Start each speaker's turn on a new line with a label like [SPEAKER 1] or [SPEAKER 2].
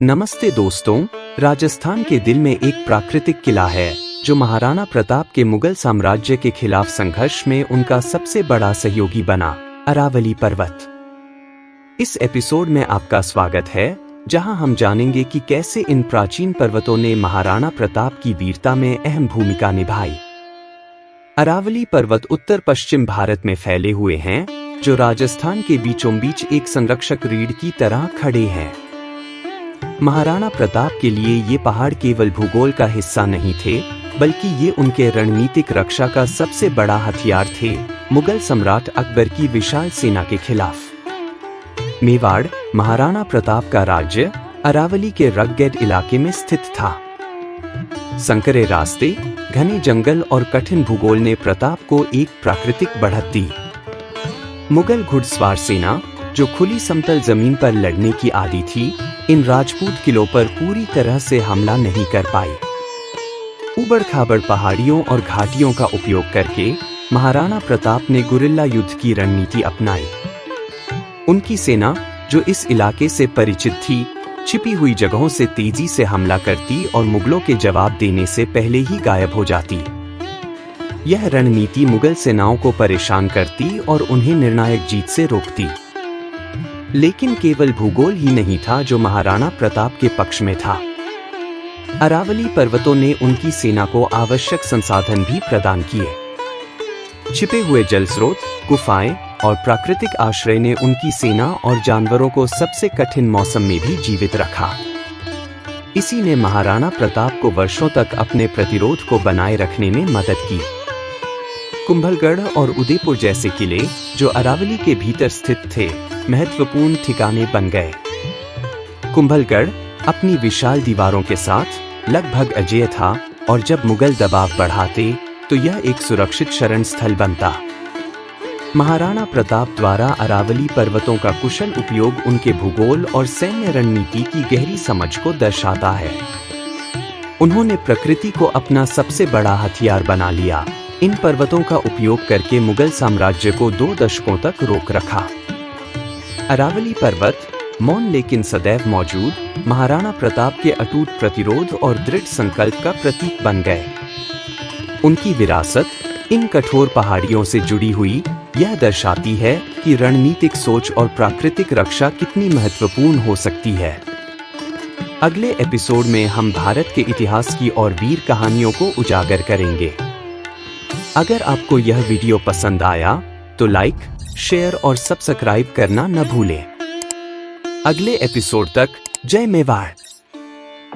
[SPEAKER 1] नमस्ते दोस्तों, राजस्थान के दिल में एक प्राकृतिक किला है जो महाराणा प्रताप के मुगल साम्राज्य के खिलाफ संघर्ष में उनका सबसे बड़ा सहयोगी बना, अरावली पर्वत। इस एपिसोड में आपका स्वागत है, जहां हम जानेंगे कि कैसे इन प्राचीन पर्वतों ने महाराणा प्रताप की वीरता में अहम भूमिका निभाई। अरावली पर्वत उत्तर पश्चिम भारत में फैले हुए हैं, जो राजस्थान के बीचों बीच एक संरक्षक रीढ़ की तरह खड़े हैं। महाराणा प्रताप के लिए ये पहाड़ केवल भूगोल का हिस्सा नहीं थे, बल्कि ये उनके रणनीतिक रक्षा का सबसे बड़ा हथियार थे, मुगल सम्राट अकबर की विशाल सेना के खिलाफ। मेवाड़, महाराणा प्रताप का राज्य, अरावली के रगड इलाके में स्थित था। संकरे रास्ते, घने जंगल और कठिन भूगोल ने प्रताप को एक प्राकृतिक बढ़त दी। मुगल घुड़सवार सेना, जो खुली समतल जमीन पर लड़ने की आदी थी, इन राजपूत किलों पर पूरी तरह से हमला नहीं कर पाई। उबड़-खाबड़ पहाड़ियों और घाटियों का उपयोग करके महाराणा प्रताप ने गुरिल्ला युद्ध की रणनीति अपनाई। उनकी सेना, जो इस इलाके से परिचित थी, छिपी हुई जगहों से तेजी से हमला करती और मुगलों के जवाब देने से पहले ही गायब हो जाती। यह रणनीति मुगल सेनाओं को परेशान करती और उन्हें निर्णायक जीत से रोकती। लेकिन केवल भूगोल ही नहीं था जो महाराणा प्रताप के पक्ष में था। अरावली पर्वतों ने उनकी सेना को आवश्यक संसाधन भी प्रदान किए। छिपे हुए जल स्रोत, गुफाएं और प्राकृतिक आश्रय ने उनकी सेना और जानवरों को सबसे कठिन मौसम में भी जीवित रखा। इसी ने महाराणा प्रताप को वर्षों तक अपने प्रतिरोध को बनाए रखने में मदद की। कुंभलगढ़ और उदयपुर जैसे किले, जो अरावली के भीतर स्थित थे, महत्वपूर्ण ठिकाने बन गए। कुंभलगढ़ अपनी विशाल दीवारों के साथ लगभग अजेय था, और जब मुगल दबाव बढ़ाते तो यह एक सुरक्षित शरण स्थल बनता। महाराणा प्रताप द्वारा अरावली पर्वतों का कुशल उपयोग उनके भूगोल और सैन्य रणनीति की गहरी समझ को दर्शाता है। उन्होंने प्रकृति को अपना सबसे बड़ा हथियार बना लिया। इन पर्वतों का उपयोग करके मुगल साम्राज्य को 2 दशकों तक रोक रखा। अरावली पर्वत, मौन लेकिन सदैव मौजूद, महाराणा प्रताप के अटूट प्रतिरोध और दृढ़ संकल्प का प्रतीक बन गए। उनकी विरासत इन कठोर पहाड़ियों से जुड़ी हुई यह दर्शाती है कि रणनीतिक सोच और प्राकृतिक रक्षा कितनी महत्वपूर्ण हो सकती है। अगले एपिसोड में हम भारत के इतिहास की और वीर कहानियों को उजागर करेंगे। अगर आपको यह वीडियो पसंद आया तो लाइक, शेयर और सब्सक्राइब करना न भूलें। अगले एपिसोड तक जय मेवाड़।